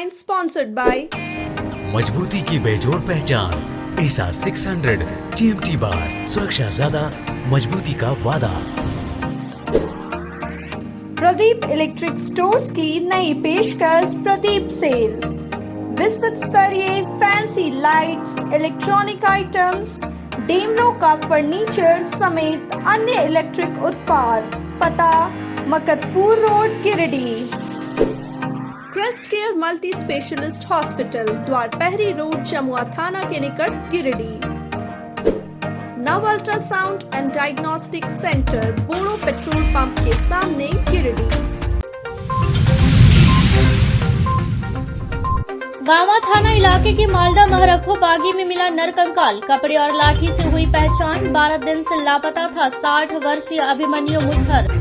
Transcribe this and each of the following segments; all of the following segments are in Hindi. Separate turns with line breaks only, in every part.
headline sponsored by
मजबूती की बेजोड़ पहचान ASR 600 TMT बार, सुरक्षा ज्यादा, मजबूती का वादा।
प्रदीप इलेक्ट्रिक स्टोर्स की नई पेशकश प्रदीप सेल्स। विश्व स्तरीय fancy lights, electronic items, Damro का फर्नीचर समेत अन्य इलेक्ट्रिक उत्पाद। पता Makatpur road, Giridih. Crest care multi specialist hospital, Dwarpahari road, Jamua थाना के निकट, Giridih. Nav ultrasound and diagnostic centre, Boro petrol pump के सामने, गिरिडीह।
गांवा थाना इलाके के मालदा महरखो बागी में मिला नरकंकाल। कपड़े और लाठी से हुई पहचान। 12 दिन से लापता था 60 वर्षीय Abhimanyu Musahar.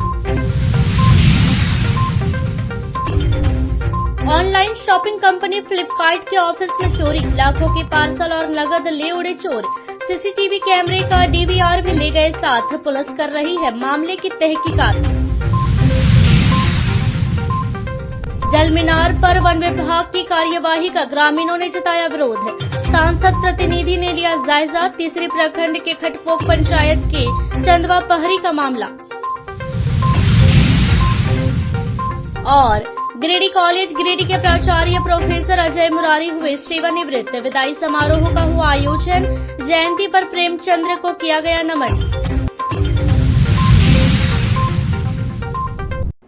Online shopping company Flipkart के ऑफिस में चोरी। लाखों के पार्सल और नगद ले उड़े चोर। सीसीटीवी कैमरे का डीवीआर भी ले गए साथ। पुलिस कर रही है मामले की तहकीकात। जल मीनार पर वन विभाग की कार्यवाही का ग्रामीणों ने जताया विरोध। सांसद प्रतिनिधि ने लिया जायजा। तीसरे प्रखंड के खटपोक पंचायत के चंदवा पहरी का मामला। और गिरिडीह कॉलेज गिरिडीह के प्राचार्य प्रोफेसर अजय मुरारी हुए सेवानिवृत्त। विदाई समारोह का हुआ आयोजन। जयंती पर प्रेमचंद्र को किया गया नमन।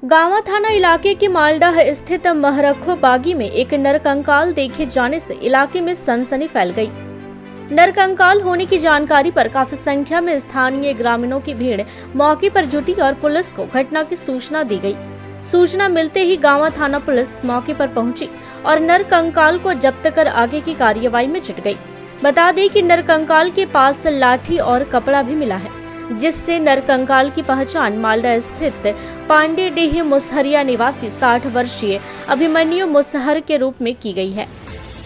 गांवा थाना इलाके के मालडा स्थित महरखो बागी में एक नरकंकाल देखे जाने से इलाके में सनसनी फैल गई। नरकंकाल होने की जानकारी पर काफी संख्या में स्थानीय ग्रामीणों की भीड़ मौके पर जुटी और पुलिस को घटना की सूचना दी गई। सूचना मिलते ही गांवा थाना पुलिस मौके पर पहुंची और नरकंकाल को जब्त कर आगे की कार्रवाई में जुट गई। बता दें कि नरकंकाल के पास लाठी और कपड़ा भी मिला है, जिससे नरकंकाल की पहचान मालदा स्थित पांडेडीह मुसहरिया निवासी 60 वर्षीय अभिमन्यु मुसहर के रूप में की गई है।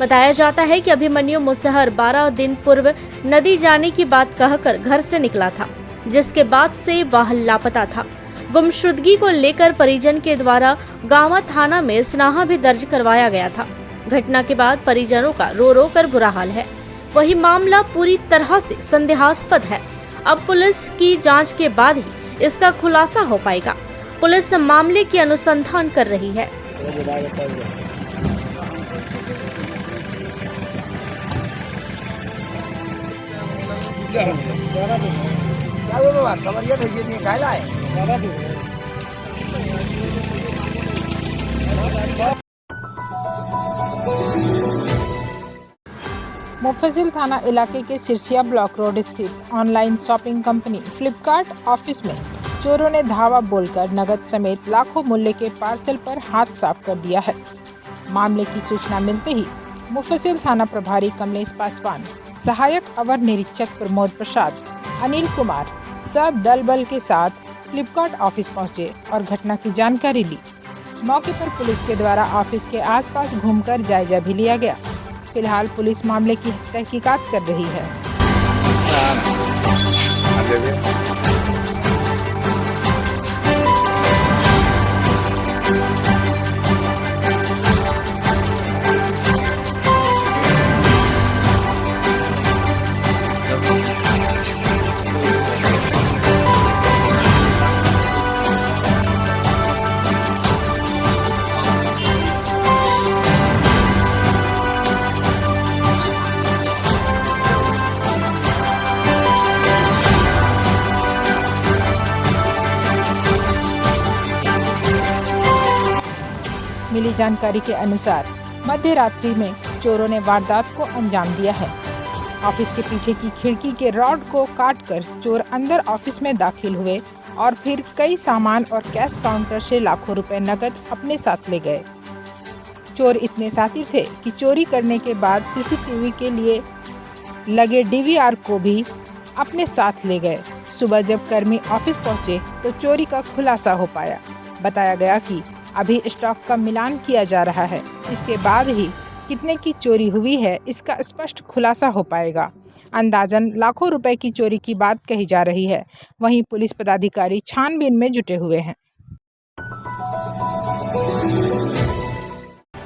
बताया जाता है कि अभिमन्यु मुसहर 12 दिन पूर्व नदी जाने की बात कहकर घर से निकला था, जिसके बाद से वह लापता था। गुमशुदगी को लेकर परिजन के द्वारा गांवा थाना में स्नाहा भी दर्ज करवाया गया था। घटना के बाद परिजनों का रो रो कर बुरा हाल है। वही मामला पूरी तरह से संदेहास्पद है। अब पुलिस की जांच के बाद ही इसका खुलासा हो पाएगा। पुलिस मामले की अनुसंधान कर रही है।
मुफस्सिल थाना इलाके के सिरसिया ब्लॉक रोड स्थित online shopping company Flipkart office में चोरों ने धावा बोलकर नगद समेत लाखों मूल्य के पार्सल पर हाथ साफ कर दिया है। मामले की सूचना मिलते ही मुफस्सिल थाना प्रभारी कमलेश पासवान, सहायक अवर निरीक्षक प्रमोद प्रसाद, अनिल कुमार दल बल के साथ फ्लिपकार्ट ऑफिस पहुंचे और घटना की जानकारी ली। मौके पर पुलिस के द्वारा ऑफिस के आसपास घूमकर जायजा भी लिया गया। फिलहाल पुलिस मामले की तहकीकात कर रही है। मिली जानकारी के अनुसार मध्य रात्रि में चोरों ने वारदात को अंजाम दिया है। ऑफिस के पीछे की खिड़की के रॉड को काटकर चोर अंदर ऑफिस में दाखिल हुए और फिर कई सामान और कैश काउंटर से लाखों रुपए नकद अपने साथ ले गए। चोर इतने शातिर थे कि चोरी करने के बाद सीसीटीवी के लिए लगे डीवीआर को भी अपने साथ ले गए। सुबह जब कर्मी ऑफिस पहुंचे तो चोरी का खुलासा हो पाया। बताया गया कि अभी स्टॉक का मिलान किया जा रहा है। इसके बाद ही कितने की चोरी हुई है इसका स्पष्ट खुलासा हो पाएगा। अंदाजन लाखों रुपए की चोरी की बात कही जा रही है। वहीं पुलिस पदाधिकारी छानबीन में जुटे हुए हैं।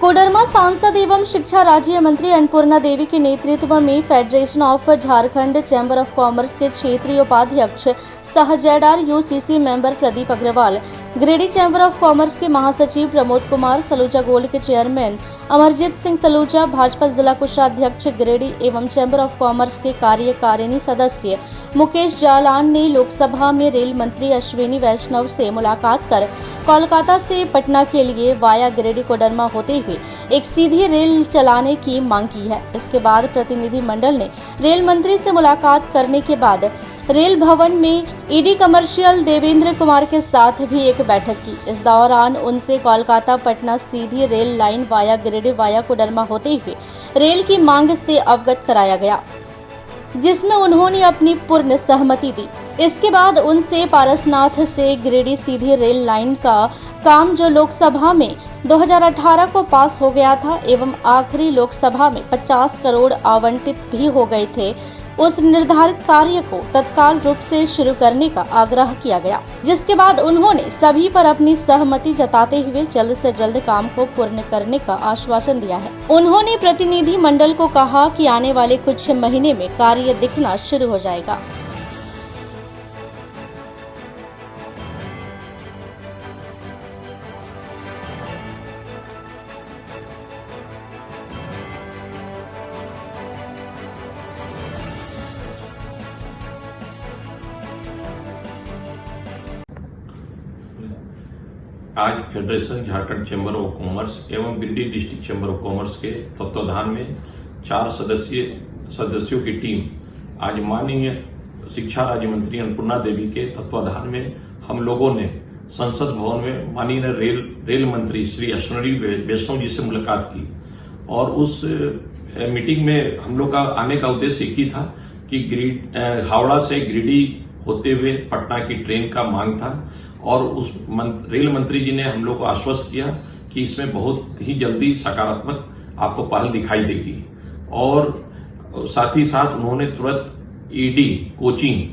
कोडरमा सांसद एवं शिक्षा राज्य मंत्री अन्नपूर्णा देवी के नेतृत्व में federation of Jharkhand chamber of commerce के क्षेत्रीय उपाध्यक्ष सह ZR UCC member Pradeep Agarwal, Giridih chamber of commerce के महासचिव प्रमोद कुमार, सलूजा गोल्ड के चेयरमैन अमरजीत सिंह सलूजा, भाजपा जिला कोषाध्यक्ष गिरिडीह एवं चैम्बर ऑफ कॉमर्स के कार्यकारिणी सदस्य मुकेश जालान ने लोकसभा में रेल मंत्री अश्विनी वैष्णव से मुलाकात कर कोलकाता से पटना के लिए वाया गिरिडीह कोडरमा होते हुए एक सीधी रेल चलाने की मांग की है। इसके बाद प्रतिनिधि मंडल ने रेल मंत्री से मुलाकात करने के बाद रेल भवन में ईडी कमर्शियल देवेंद्र कुमार के साथ भी एक बैठक की। इस दौरान उनसे कोलकाता पटना सीधी rail line via Giridih via Koderma होते हुए रेल की मांग से अवगत कराया गया, जिसमें उन्होंने अपनी पूर्ण सहमति दी। इसके बाद उनसे पारसनाथ से गिरिडीह सीधी रेल लाइन का काम जो लोकसभा में 2018 को पास हो गया था एवं आखिरी लोकसभा में 50 करोड़ आवंटित भी हो गए थे, उस निर्धारित कार्य को तत्काल रूप से शुरू करने का आग्रह किया गया, जिसके बाद उन्होंने सभी पर अपनी सहमति जताते हुए जल्द से जल्द काम को पूर्ण करने का आश्वासन दिया है। उन्होंने प्रतिनिधि मंडल को कहा कि आने वाले कुछ महीने में कार्य दिखना शुरू हो जाएगा।
आज federation Jharkhand chamber of commerce एवं Giridih district chamber of commerce के तत्वाधान में 4 सदस्यों की टीम आज माननीय शिक्षा राज्य मंत्री अन्नपूर्णा देवी के तत्वाधान में हम लोगों ने संसद भवन में माननीय रेल मंत्री श्री अश्विनी वैष्णव जी से मुलाकात की। और उस मीटिंग में हम लोग का आने का उद्देश्य एक ही था कि हावड़ा से गिरिडीह होते हुए पटना की ट्रेन का मांग था। और उस रेल मंत्री जी ने हम लोग को आश्वस्त किया कि इसमें बहुत ही जल्दी सकारात्मक आपको पहल दिखाई देगी। और साथ ही साथ उन्होंने तुरंत ईडी कोचिंग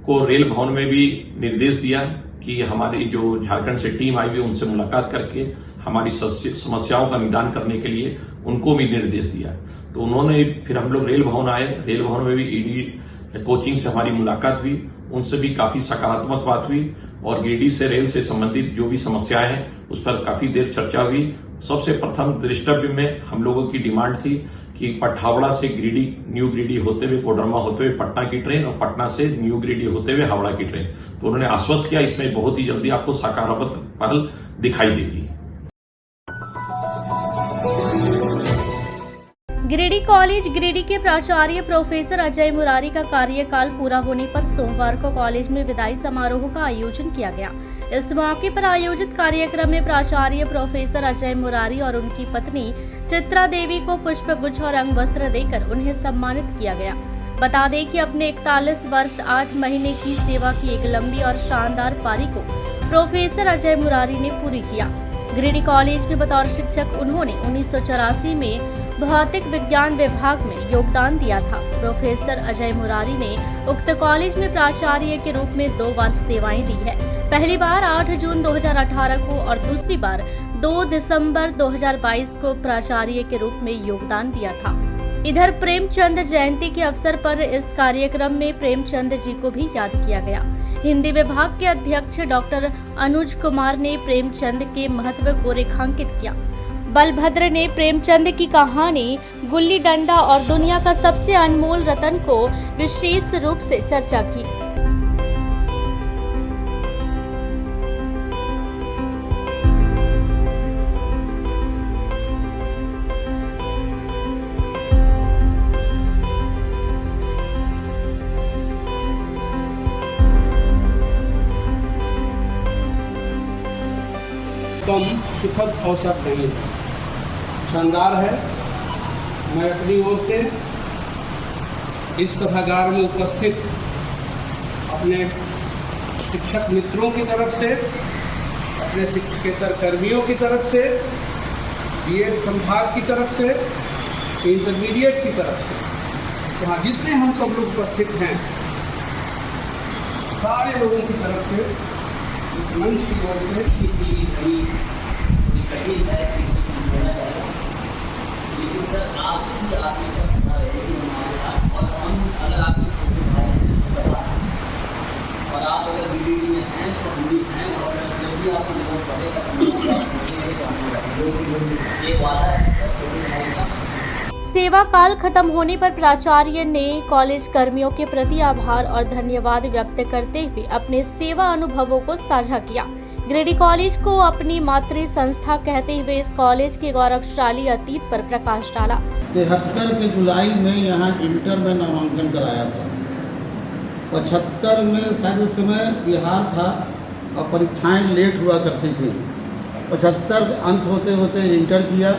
को रेल भवन में भी निर्देश दिया कि हमारी जो झारखंड से टीम आई हुई उनसे मुलाकात करके हमारी समस्याओं का निदान करने के लिए उनको भी निर्देश दिया। तो उन्होंने फिर हम लोग रेल भवन आए, रेल भवन में भी ईडी कोचिंग से हमारी मुलाकात हुई, उनसे भी काफी सकारात्मक बात हुई और गिरिडीह से रेल से संबंधित जो भी समस्याएं हैं उस पर काफी देर चर्चा हुई। सबसे प्रथम दृष्टव्य में हम लोगों की डिमांड थी कि हावड़ा से गिरिडीह न्यू गिरिडीह होते हुए कोडरमा होते हुए पटना की ट्रेन और पटना से न्यू गिरिडीह होते हुए हावड़ा की ट्रेन। तो उन्होंने आश्वस्त किया इसमें बहुत ही जल्दी आपको सकारात्मक पहल दिखाई देगी।
गिरिडीह कॉलेज गिरिडीह के प्राचार्य प्रोफेसर अजय मुरारी का कार्यकाल पूरा होने पर सोमवार को कॉलेज में विदाई समारोह का आयोजन किया गया। इस मौके पर आयोजित कार्यक्रम में प्राचार्य प्रोफेसर अजय मुरारी और उनकी पत्नी चित्रा देवी को पुष्प गुच्छ और अंग वस्त्र देकर उन्हें सम्मानित किया गया। बता दें कि अपने 41 वर्ष 8 महीने की सेवा की एक लंबी और शानदार पारी को प्रोफेसर अजय मुरारी ने पूरी किया। गिरिडीह कॉलेज में बतौर शिक्षक उन्होंने 1984 में भौतिक विज्ञान विभाग में योगदान दिया था। प्रोफेसर अजय मुरारी ने उक्त कॉलेज में प्राचार्य के रूप में 2 बार सेवाएं दी है। पहली बार 8 जून 2018 को और दूसरी बार 2 दिसंबर 2022 को प्राचार्य के रूप में योगदान दिया था। इधर प्रेमचंद जयंती के अवसर पर इस कार्यक्रम में प्रेमचंद जी को भी याद किया गया। हिंदी विभाग के अध्यक्ष डॉक्टर अनुज कुमार ने प्रेमचंद के महत्व को रेखांकित किया। बलभद्र ने प्रेमचंद की कहानी गुल्ली डंडा और दुनिया का सबसे अनमोल रतन को विशेष रूप से चर्चा की।
कम सुखद अवसर नहीं है, शानदार है। मैं अपनी ओर से इस सभागार में उपस्थित अपने शिक्षक मित्रों की तरफ से, अपने शिक्षकेतर कर्मियों की तरफ से, बीएड संभाग की तरफ से, इंटरमीडिएट की तरफ से, यहाँ जितने हम सब लोग उपस्थित हैं, सारे लोगों की तरफ से इस मंच की ओर से
कहीं है
सेवा काल खत्म होने पर प्राचार्य ने कॉलेज कर्मियों के प्रति आभार और धन्यवाद व्यक्त करते हुए अपने सेवा अनुभवों को साझा किया। गिरिडीह कॉलेज को अपनी मातृ संस्था कहते हुए इस कॉलेज के गौरवशाली अतीत पर प्रकाश डाला।
73 के जुलाई में यहाँ इंटर में नामांकन कराया था। 75 में शायद उस समय बिहार था और परीक्षाएं लेट हुआ करती थी। 75 अंत होते होते इंटर किया,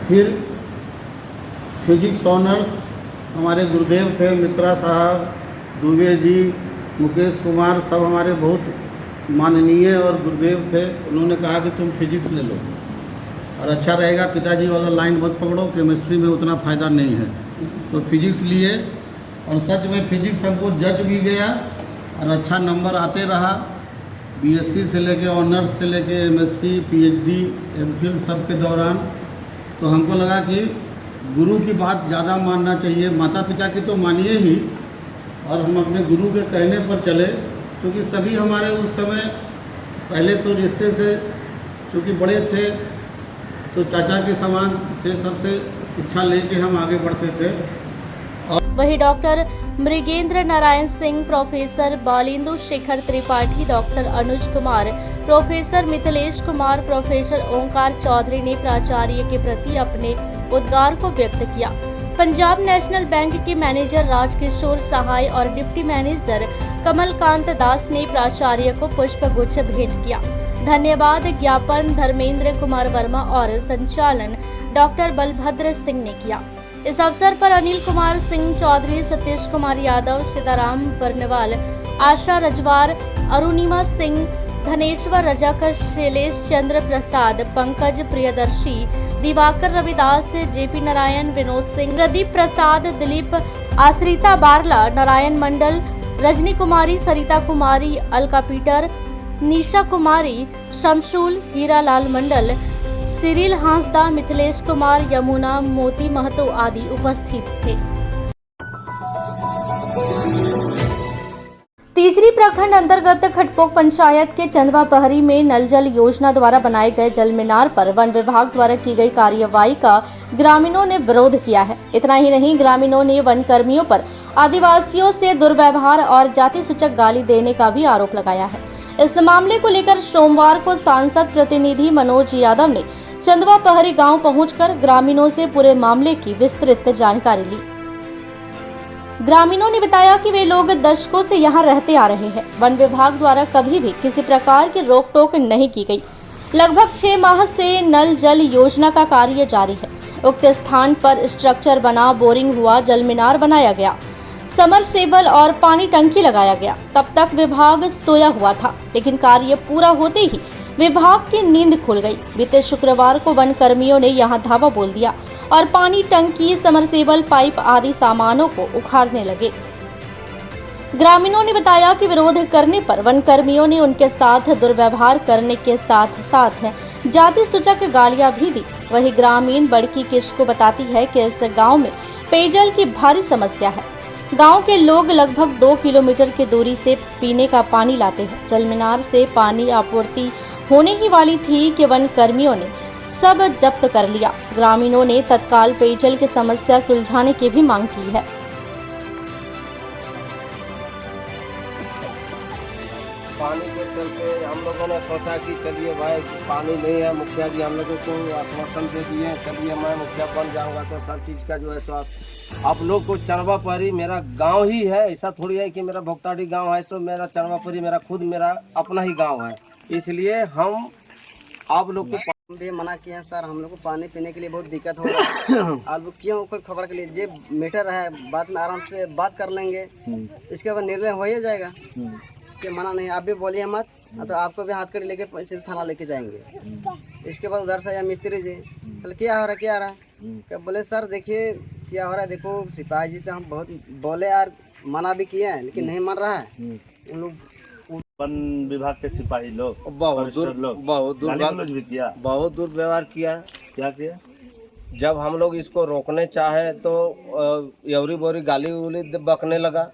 फिर फिजिक्स ऑनर्स हमारे गुरुदेव थे, मित्रा साहब, दुबे जी, मुकेश कुमार, सब हमारे बहुत माननीय और गुरुदेव थे। उन्होंने कहा कि तुम फिजिक्स ले लो और अच्छा रहेगा, पिताजी वाला लाइन मत पकड़ो, केमिस्ट्री में उतना फ़ायदा नहीं है। तो फिजिक्स लिए और सच में फिजिक्स हमको जच भी गया और अच्छा नंबर आते रहा। बीएससी से लेके ऑनर्स से लेके एमएससी, पीएचडी, एमफिल सब के दौरान तो हमको लगा कि गुरु की बात ज़्यादा मानना चाहिए। माता पिता की तो मानिए ही, और हम अपने गुरु के कहने पर चले, क्योंकि सभी हमारे उस समय पहले तो रिश्ते से क्योंकि बड़े थे तो चाचा के समान थे, सबसे शिक्षा लेके हम आगे बढ़ते थे।
वहीं doctor Mrigendra Narayan Singh, professor Balendu Shekhar Tripathi, doctor Anuj Kumar, professor Mithilesh Kumar, professor Onkar Chaudhary ने प्राचार्य के प्रति अपने उद्गार को व्यक्त किया। पंजाब नेशनल बैंक के मैनेजर राजकिशोर सहाय और डिप्टी मैनेजर कमलकांत दास ने प्राचार्य को पुष्पगुच्छ भेंट किया। धन्यवाद ज्ञापन धर्मेंद्र कुमार वर्मा और संचालन डॉक्टर बलभद्र सिंह ने किया। इस अवसर पर अनिल कुमार सिंह चौधरी, सतीश कुमार यादव, सीताराम बर्नवाल, आशा रजवार, अरुणिमा सिंह, धनेश्वर रजक, शैलेश चंद्र प्रसाद, पंकज प्रियदर्शी, दिवाकर रविदास, जेपी नारायण, विनोद सिंह, प्रदीप प्रसाद, दिलीप, आश्रिता बारला, नारायण मंडल, रजनी कुमारी, सरिता कुमारी, अलका पीटर, निशा कुमारी, शमशूल, हीरालाल मंडल, सिरिल हांसदा, मिथिलेश कुमार, यमुना, मोती महतो आदि उपस्थित थे। तीसरी प्रखंड अंतर्गत खटपोक पंचायत के चंदवा पहरी में नल जल योजना द्वारा बनाए गए जल मीनार पर वन विभाग द्वारा की गई कार्यवाही का ग्रामीणों ने विरोध किया है। इतना ही नहीं, ग्रामीणों ने वन कर्मियों पर आदिवासियों से दुर्व्यवहार और जाति सूचक गाली देने का भी आरोप लगाया है। इस मामले को लेकर सोमवार को सांसद प्रतिनिधि मनोज यादव ने चंदवा पहरी गांव पहुंचकर ग्रामीणों से पूरे मामले की विस्तृत जानकारी ली। ग्रामीणों ने बताया कि वे लोग दशकों से यहां रहते आ रहे हैं। वन विभाग द्वारा कभी भी किसी प्रकार की रोक टोक नहीं की गई। लगभग 6 माह से नल जल योजना का कार्य जारी है। उक्त स्थान पर स्ट्रक्चर बना, बोरिंग हुआ, जल मीनार बनाया गया, समरसेबल और पानी टंकी लगाया गया। तब तक विभाग सोया हुआ था, लेकिन कार्य पूरा होते ही विभाग की नींद खुल गई। बीते शुक्रवार को वन कर्मियों ने यहां धावा बोल दिया और पानी टंकी, समरसेबल पाइप आदि सामानों को उखाड़ने लगे। ग्रामीणों ने बताया कि विरोध करने पर वन कर्मियों ने उनके साथ दुर्व्यवहार करने के साथ साथ जाति सूचक गालियां भी दी। वही ग्रामीण बड़की किसको बताती है कि इस गांव में पेयजल की भारी समस्या है। गांव के लोग लगभग 2 किलोमीटर की दूरी से पीने का पानी लाते हैं। जल मीनार से पानी आपूर्ति होने ही वाली थी कि वन कर्मियों ने सब जब्त कर लिया। ग्रामीणों ने तत्काल पेयजल की समस्या सुलझाने की भी मांग की है।
पानी के चलते हम लोगों ने सोचा कि चलिए भाई पानी नहीं है, मुखिया जी हम लोगों को आश्वासन दे दिए, चलिए मैं मुखिया बन जाऊंगा तो सब चीज़ का जो है स्वास्थ्य आप लोग को चंदवा पहरी मेरा गांव ही है। ऐसा थोड़ी है कि मेरा भोक्ताड़ी गांव है, सो मेरा चंदवा पहरी मेरा खुद मेरा अपना ही गांव है। इसलिए हम आप लोग को
भी मना किए हैं सर, हम लोग को पानी पीने के लिए बहुत दिक्कत हो रहा है। आप क्यों खबर के लिए जे मीटर है, बाद में आराम से बात कर लेंगे, इसके बाद निर्णय हो ही जाएगा कि मना नहीं। आप भी बोलिए मत, तो आपको भी हाथ कड़ी लेके थाना लेके जाएंगे। इसके बाद उधर से या मिस्त्री जी बोले क्या हो रहा है, क्या हो रहा है, क्या बोले सर देखिए क्या हो रहा है, देखो सिपाही जी तो हम बहुत बोले यार, मना भी किए हैं लेकिन नहीं मन रहा है। उन लोग
वन विभाग के सिपाही लोग
बहुत दुर्व्यवहार किया।
क्या किया?
जब हम लोग इसको रोकने चाहे तो यवरी बोरी गाली उली बकने लगा।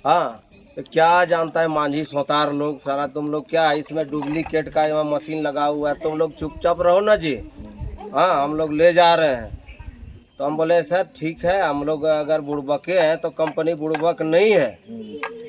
हाँ, तो क्या जानता है मांझी सोतार लोग सारा, तुम लोग क्या इसमें डुप्लीकेट का यहाँ मशीन लगा हुआ है, तुम लोग चुपचाप रहो ना जी। हाँ, हम लोग ले जा रहे हैं। तो हम बोले सर ठीक है, हम लोग अगर बुड़बके हैं तो कंपनी बुड़बक नहीं है।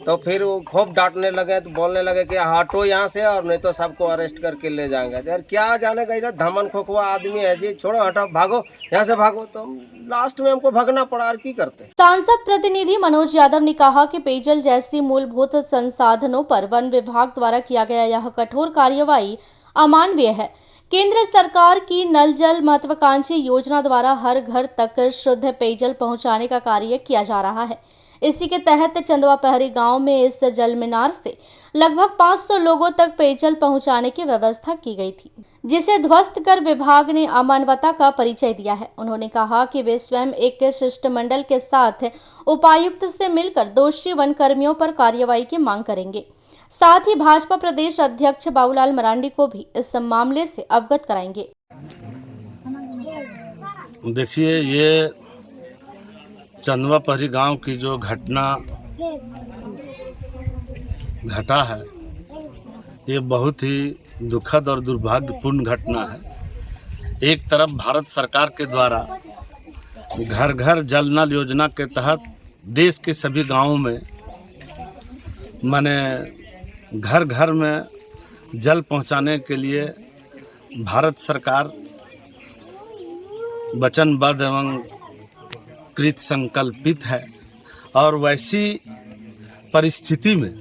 तो फिर वो खूब डांटने लगे, तो बोलने लगे कि हटो यहाँ से और नहीं तो सबको अरेस्ट करके ले जाएंगे। यार क्या जाने का, इधर धमन खोखवा आदमी है जी, छोड़ो हटाओ, भागो यहाँ से भागो। तो लास्ट में हमको भागना पड़ा, और की करते।
सांसद प्रतिनिधि मनोज यादव ने कहा कि पेयजल जैसी मूलभूत संसाधनों पर वन विभाग द्वारा किया गया यह कठोर कार्यवाही अमानवीय है। केंद्र सरकार की नल जल महत्वाकांक्षी योजना द्वारा हर घर तक शुद्ध पेयजल पहुंचाने का कार्य किया जा रहा है। इसी के तहत चंदवा पहरी गांव में इस जल मीनार से लगभग 500 लोगों तक पेयजल पहुंचाने की व्यवस्था की गई थी, जिसे ध्वस्त कर विभाग ने अमानवता का परिचय दिया है। उन्होंने कहा कि वे स्वयं एक शिष्टमंडल के साथ उपायुक्त से मिलकर दोषी वन कर्मियों पर कार्रवाई की मांग करेंगे। साथ ही भाजपा प्रदेश अध्यक्ष बाबूलाल मरांडी को भी इस मामले से अवगत कराएंगे।
देखिए, ये चंदवा पहरी गांव की जो घटना घटा है, ये बहुत ही दुखद और दुर्भाग्यपूर्ण घटना है। एक तरफ भारत सरकार के द्वारा घर घर जल नल योजना के तहत देश के सभी गांवों में माने घर घर में जल पहुंचाने के लिए भारत सरकार वचनबद्ध एवं कृत संकल्पित है। और वैसी परिस्थिति में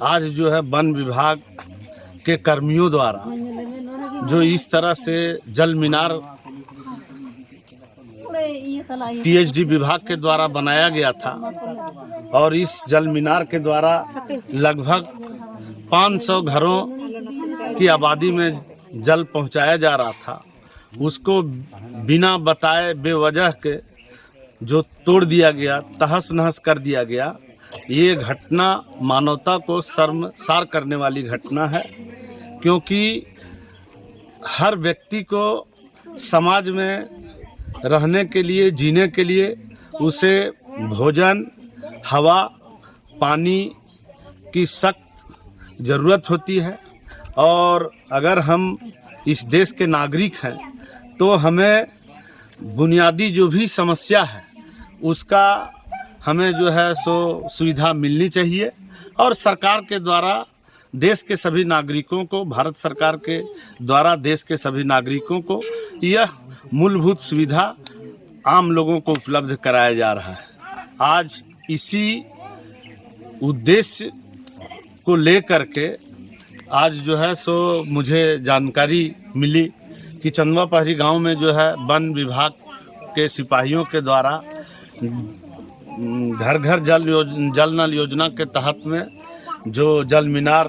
आज जो है वन विभाग के कर्मियों द्वारा जो इस तरह से जल मीनार पीएचडी विभाग के द्वारा बनाया गया था और इस जल मीनार के द्वारा लगभग 500 घरों की आबादी में जल पहुंचाया जा रहा था, उसको बिना बताए बेवजह के जो तोड़ दिया गया, तहस नहस कर दिया गया। ये घटना मानवता को शर्मसार करने वाली घटना है, क्योंकि हर व्यक्ति को समाज में रहने के लिए, जीने के लिए उसे भोजन, हवा, पानी की सख्त ज़रूरत होती है। और अगर हम इस देश के नागरिक हैं तो हमें बुनियादी जो भी समस्या है उसका हमें जो है सो सुविधा मिलनी चाहिए। और सरकार के द्वारा देश के सभी नागरिकों को, भारत सरकार के द्वारा देश के सभी नागरिकों को यह मूलभूत सुविधा आम लोगों को उपलब्ध कराया जा रहा है। आज इसी उद्देश्य को लेकर के आज जो है सो मुझे जानकारी मिली कि चंदवा पहरी गांव में जो है वन विभाग के सिपाहियों के द्वारा घर घर जल नल योजना के तहत में जो जल मीनार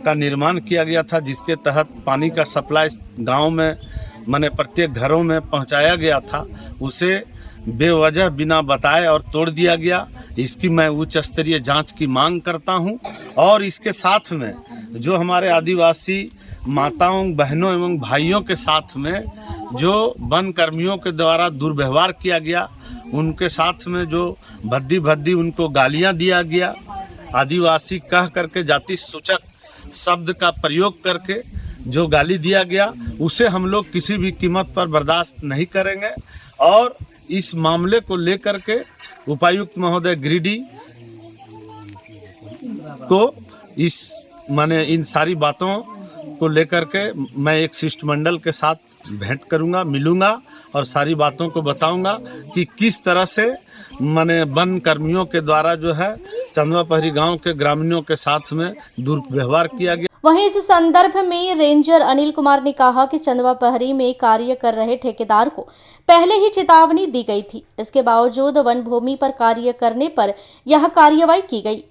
का निर्माण किया गया था, जिसके तहत पानी का सप्लाई गांव में माने प्रत्येक घरों में पहुंचाया गया था, उसे बेवजह बिना बताए और तोड़ दिया गया। इसकी मैं उच्च स्तरीय जांच की मांग करता हूं। और इसके साथ में जो हमारे आदिवासी माताओं, बहनों एवं भाइयों के साथ में जो वन कर्मियों के द्वारा दुर्व्यवहार किया गया, उनके साथ में जो भद्दी भद्दी उनको गालियां दिया गया, आदिवासी कह करके जाति सूचक शब्द का प्रयोग करके जो गाली दिया गया, उसे हम लोग किसी भी कीमत पर बर्दाश्त नहीं करेंगे। और इस मामले को लेकर के उपायुक्त महोदय गिरिडीह को इस माने इन सारी बातों को लेकर के मैं एक शिष्टमंडल के साथ भेंट करूंगा, मिलूंगा और सारी बातों को बताऊंगा कि किस तरह से माने वन कर्मियों के द्वारा जो है चंदवा पहरी गांव के ग्रामीणों के साथ में दुर्व्यवहार किया गया।
वहीं इस संदर्भ में रेंजर अनिल कुमार ने कहा कि चंदवा पहरी में कार्य कर रहे ठेकेदार को पहले ही चेतावनी दी गई थी, इसके बावजूद वन भूमि पर कार्य करने पर यह कार्रवाई की गई।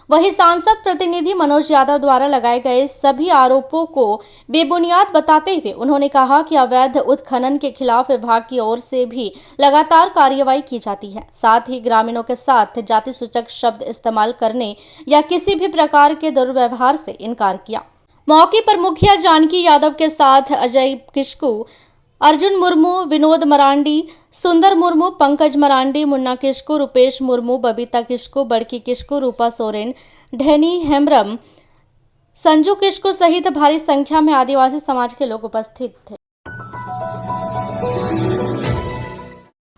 वहीं सांसद प्रतिनिधि मनोज यादव द्वारा लगाए गए सभी आरोपों को बेबुनियाद बताते हुए उन्होंने कहा कि अवैध उत्खनन के खिलाफ विभाग की ओर से भी लगातार कार्रवाई की जाती है। साथ ही ग्रामीणों के साथ जाति सूचक शब्द इस्तेमाल करने या किसी भी प्रकार के दुर्व्यवहार से इनकार किया। मौके पर मुखिया जानकी यादव के साथ अजय किस्कू, अर्जुन मुर्मू, विनोद मरांडी, सुंदर मुर्मू, पंकज मरांडी, मुन्ना किस्कू, रुपेश मुर्मू, बबीता किस्कू, बड़की किस्कू, रूपा सोरेन, ढेनी हेम्ब्रम, संजू किस्कू सहित भारी संख्या में आदिवासी समाज के लोग उपस्थित थे।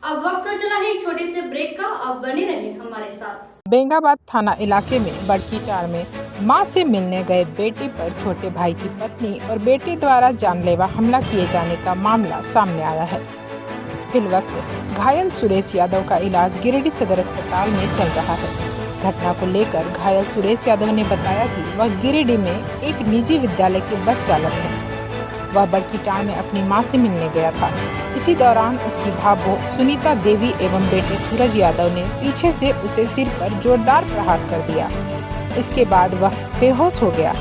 अब वक्त हो चला है एक छोटे से ब्रेक का, अब बने रहे हमारे साथ।
बेंगाबाद थाना इलाके में बड़कीटार में मां से मिलने गए बेटे पर छोटे भाई की पत्नी और बेटे द्वारा जानलेवा हमला किए जाने का मामला सामने आया है। फिलवक्त घायल सुरेश यादव का इलाज गिरिडीह सदर अस्पताल में चल रहा है। घटना को लेकर घायल सुरेश यादव ने बताया कि वह गिरिडीह में एक निजी विद्यालय के बस चालक है। वह बड़कीटार में अपनी मां से मिलने गया था। इसी दौरान उसकी भाभो सुनीता देवी एवं बेटे सूरज यादव ने पीछे से उसे सिर पर जोरदार प्रहार कर दिया। इसके बाद वह बेहोश हो गया।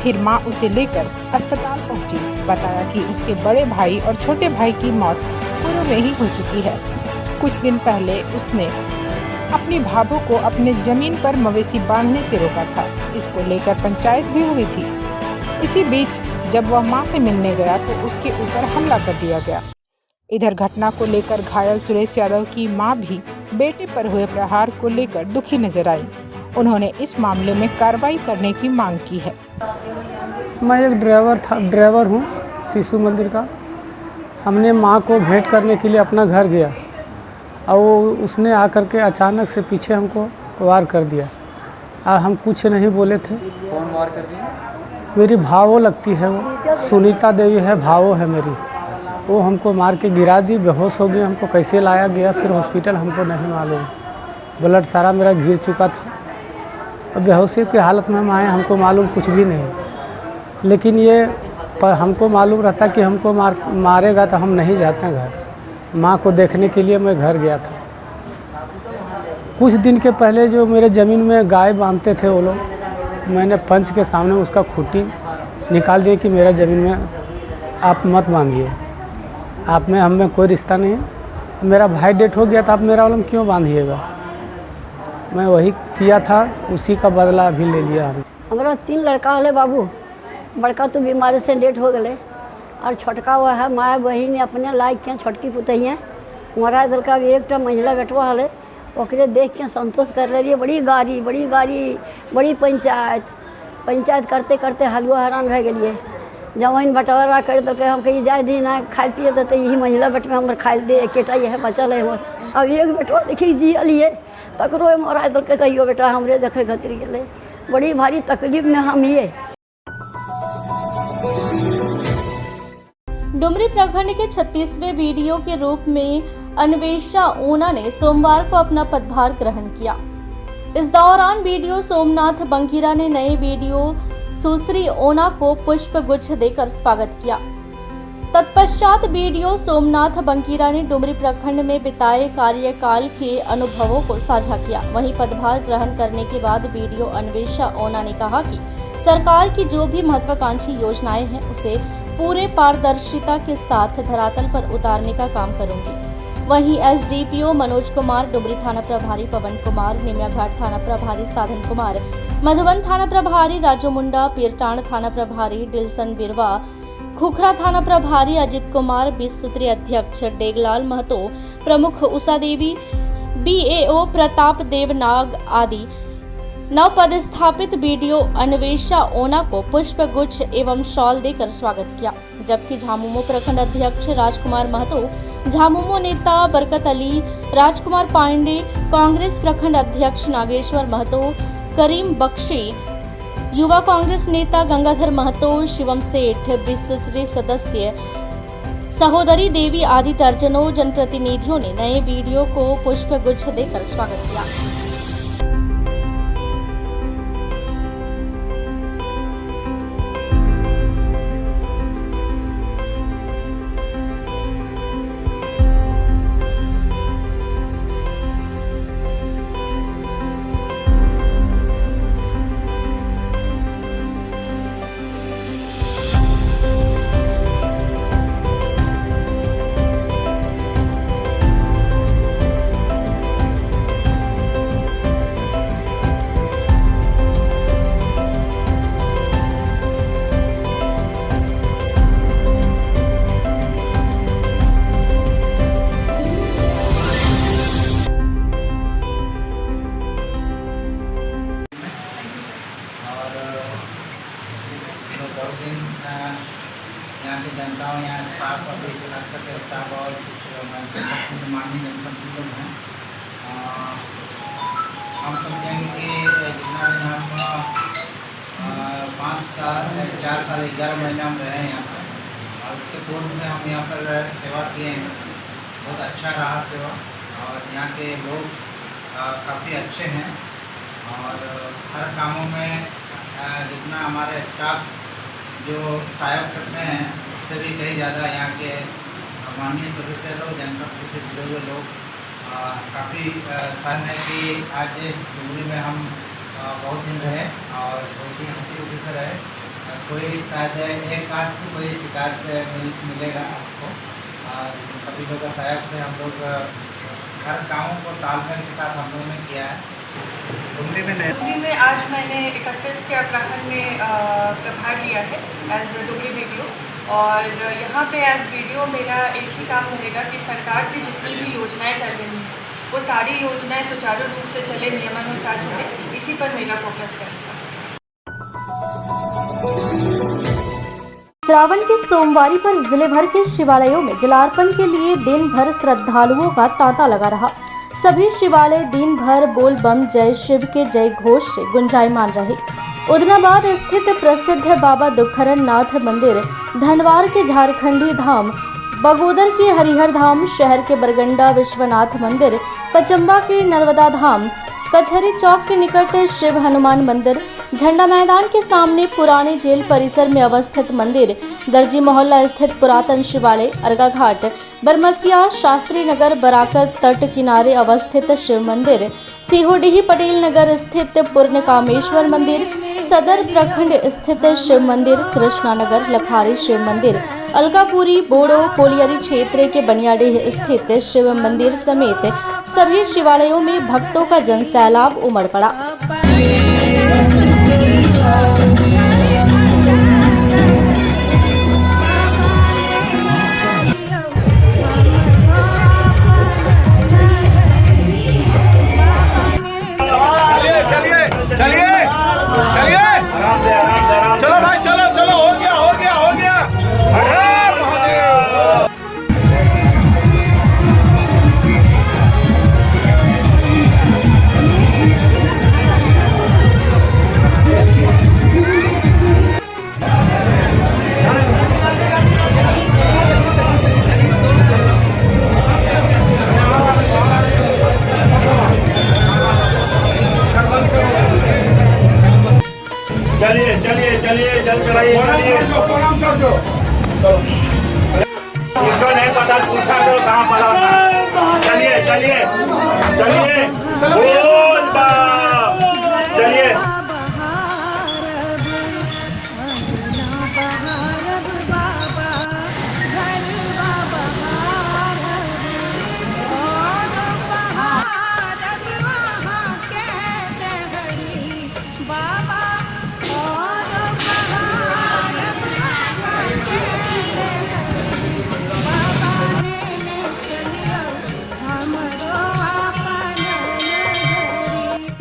फिर मां उसे लेकर अस्पताल पहुंची। बताया कि उसके बड़े भाई और छोटे भाई की मौत पूर्व में ही हो चुकी है। कुछ दिन पहले उसने अपनी भाभो को अपने जमीन पर मवेशी बांधने से रोका था। इसको लेकर पंचायत भी हुई थी। इसी बीच जब वह मां से मिलने गया तो उसके ऊपर हमला कर दिया गया। इधर घटना को लेकर घायल सुरेश यादव की मां भी बेटे पर हुए प्रहार को लेकर दुखी नजर आई। उन्होंने इस मामले में कार्रवाई करने की मांग की है।
मैं एक ड्राइवर हूँ शिशु मंदिर का। हमने मां को भेंट करने के लिए अपना घर गया और उसने आकर के अचानक से पीछे हमको वार कर दिया और हम कुछ नहीं बोले थे।
कौन वार कर दिया?
मेरी भावो लगती है, वो सुनीता देवी है, भावो है मेरी। वो हमको मार के गिरा दी, बेहोश हो गई। हमको कैसे लाया गया फिर हॉस्पिटल हमको नहीं मालूम। ब्लड सारा मेरा गिर चुका था और बेहोशी की हालत में हम आए, हमको मालूम कुछ भी नहीं। लेकिन ये हमको मालूम रहता कि हमको मारेगा तो हम नहीं जाते घर। माँ को देखने के लिए मैं घर गया था। कुछ दिन के पहले जो मेरे ज़मीन में गाय बांधते थे वो लोग, मैंने पंच के सामने उसका खूंटी निकाल दिया कि मेरा ज़मीन में आप मत बांधिए, आप में हम में कोई रिश्ता नहीं है। मेरा भाई डेथ हो गया था, आप मेरा वाला क्यों बांधिएगा। मैं वही किया था, उसी का बदला अभी ले लिया।
हमारा 3 लड़का है बाबू। बड़का तो बीमारी से डेथ हो गए और छोटका हुआ है माँ बहन अपने लायक के छोटकी पुतैया हमारा इधर का एक महिला बेटवा है ओकरे देख के संतोष कर रही है। बड़ी गाड़ी बड़ी पंचायत करते करते हलुआ हैरान रह गए। जमीन बंटवारा कर तो हम कहीं जाए दी ना खाए पिए तो यही महिला बेट में हमारे खाए दे एकेटा यह बचल है। अब एक बेटवा देखी दिए तकरो मोरा इधर के सही बेटा हमरे देखे खतरी गए। बड़ी भारी तकलीफ में हम ये।
डुमरी प्रखंड के 36वें बीडीओ के रूप में अन्वेषा ओना ने सोमवार को अपना पदभार ग्रहण किया। इस दौरान बीडीओ सोमनाथ बंकीरा ने नए बीडीओ सुश्री ओना को पुष्प गुच्छ देकर स्वागत किया। तत्पश्चात बीडीओ सोमनाथ बंकीरा ने डुमरी प्रखंड में बिताए कार्यकाल के अनुभवों को साझा किया। वहीं पदभार ग्रहण करने के बाद बीडीओ अन्वेषा ओना ने कहा कि सरकार की जो भी महत्वाकांक्षी योजनाएं हैं उसे पूरे पारदर्शिता के साथ धरातल पर उतारने का काम करूंगी। वहीं एसडीपीओ मनोज कुमार, डुमरी थाना प्रभारी पवन कुमार, निमियाघाट थाना प्रभारी साधन कुमार, मधुबन थाना प्रभारी राजू मुंडा, पीरटाण थाना प्रभारी डिल्सन बिरवा, खुखरा थाना प्रभारी अजित कुमार, 20 सूत्रीय अध्यक्ष डेगलाल महतो, प्रमुख उषा देवी, बीएओ प्रताप देवनाग आदि नव पदस्थापित बीडीओ अन्वेषा ओना को पुष्प गुच्छ एवं शॉल देकर स्वागत किया। जबकि झामुमो प्रखंड अध्यक्ष राजकुमार महतो, झामुमो नेता बरकत अली, राजकुमार पांडे, कांग्रेस प्रखंड अध्यक्ष नागेश्वर महतो, करीम बख्शी, युवा कांग्रेस नेता गंगाधर महतो, शिवम सेठ, 20 सूत्रीय सदस्य सहोदरी देवी आदि दर्जनों जनप्रतिनिधियों ने नए बीडीओ को पुष्प गुच्छ देकर स्वागत किया।
क्लास का स्टाफ और कुछ माननीय जनप्रतिनिधि लोग हैं। हम समझेंगे कि जितना दिन हम 4 साल 11 महीने हम रहे हैं यहाँ पर, और इसके पूर्व में हम यहाँ पर सेवा किए हैं। बहुत अच्छा रहा सेवा, और यहाँ के लोग काफ़ी अच्छे हैं, और हर कामों में जितना हमारे स्टाफ जो सहयोग करते हैं उससे भी कहीं ज़्यादा यहाँ के माननीय सदस्य लोग, जनता से जुड़े हुए लोग काफ़ी सहन है कि आज डुमरी में हम बहुत दिन रहे और बहुत ही हंसी खुशी से रहे। कोई शायद एक आध कोई शिकायत मिलेगा आपको। सभी लोगों का सहयोग से हम लोग हर कामों को तालमेल के साथ हम लोगों ने किया है। डुमरी में आज मैंने 31 के अपराह्न में प्रभार लिया है एज डुमरी वीडियो, और यहाँ पे एज वीडियो मेरा एक ही काम रहेगा कि सरकार की जितनी भी योजनाएं चल रही हैं वो सारी योजनाएं सुचारू रूप से चले, नियमानुसार चले, इसी पर मेरा फोकस रहेगा।
श्रावण के सोमवारी पर जिले भर के शिवालयों में जलार्पण के लिए दिन भर श्रद्धालुओं का तांता लगा रहा। सभी शिवालय दिन भर बोल बम जय शिव के जय घोष से गुंजायमान रहे। उदनाबाद स्थित प्रसिद्ध बाबा दुखरन नाथ मंदिर, धनवार के झारखंडी धाम, बगोदर के हरिहर धाम, शहर के बरगंडा विश्वनाथ मंदिर, पचम्बा के नर्मदा धाम, कचहरी चौक के निकट शिव हनुमान मंदिर, झंडा मैदान के सामने पुराने जेल परिसर में अवस्थित मंदिर, दर्जी मोहल्ला स्थित पुरातन शिवालय, अर्गा घाट, बरमसिया, शास्त्री नगर, बराकर तट किनारे अवस्थित शिव मंदिर, सीहोडीह पटेल नगर स्थित पूर्णकामेश्वर मंदिर, सदर प्रखंड स्थित शिव मंदिर, कृष्णा नगर लखारी शिव मंदिर, अलकापुरी बोड़ो कोलियरी क्षेत्र के बनियाडीह स्थित शिव मंदिर समेत सभी शिवालयों में भक्तों का जनसैलाब उमड़ पड़ा।
चलो भाई, चलो चलो, हो गया हो गया हो गया। चलिए चलिए चलिए, जल चढ़ाइए, प्रणाम कर दो। इसको नहीं पता, पूछा तो कहाँ पड़ा। चलिए चलिए चलिए, बोल बाप, चलिए।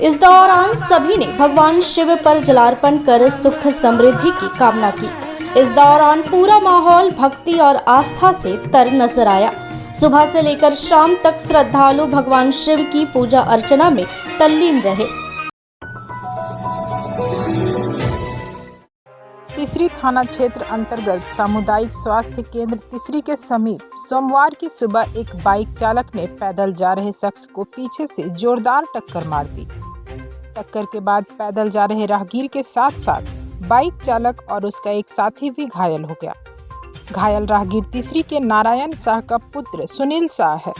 इस दौरान सभी ने भगवान शिव पर जलार्पण कर सुख समृद्धि की कामना की। इस दौरान पूरा माहौल भक्ति और आस्था से तर नजर आया। सुबह से लेकर शाम तक श्रद्धालु भगवान शिव की पूजा अर्चना में तल्लीन रहे।
तिसरी थाना क्षेत्र अंतर्गत सामुदायिक स्वास्थ्य केंद्र तिसरी के समीप सोमवार की सुबह एक बाइक चालक ने पैदल जा रहे शख्स को पीछे से जोरदार टक्कर मार दी। टक्कर के बाद पैदल जा रहे राहगीर के साथ साथ बाइक चालक और उसका एक साथी भी घायल हो गया। घायल राहगीर तिसरी के नारायण शाह का पुत्र सुनील शाह है,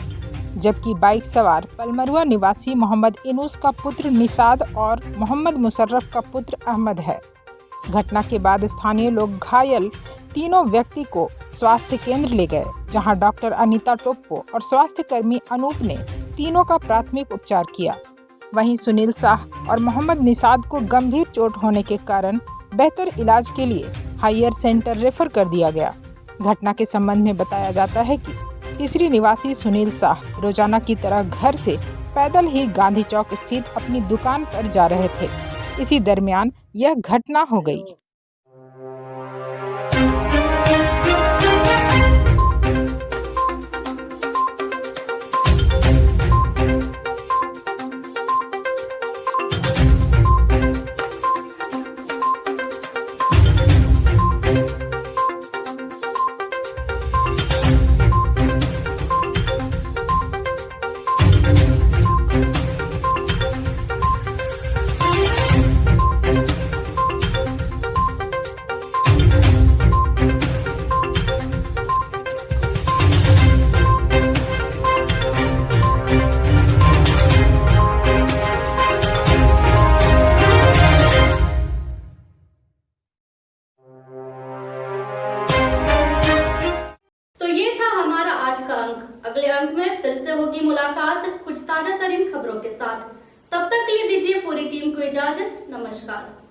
जबकि बाइक सवार पलमरुआ निवासी मोहम्मद इनूस का पुत्र निषाद और मोहम्मद मुशर्रफ का पुत्र अहमद है। घटना के बाद स्थानीय लोग घायल तीनों व्यक्ति को स्वास्थ्य केंद्र ले गए, जहां डॉक्टर अनीता टोप्पो और स्वास्थ्य कर्मी अनूप ने तीनों का प्राथमिक उपचार किया। वहीं सुनील शाह और मोहम्मद निषाद को गंभीर चोट होने के कारण बेहतर इलाज के लिए हायर सेंटर रेफर कर दिया गया। घटना के संबंध में बताया जाता है कि तिसरी निवासी सुनील शाह रोजाना की तरह घर से पैदल ही गांधी चौक स्थित अपनी दुकान पर जा रहे थे। इसी दरमियान यह घटना हो गई।
होगी मुलाकात कुछ ताजा तरीन खबरों के साथ। तब तक के लिए दीजिए पूरी टीम को इजाजत। नमस्कार।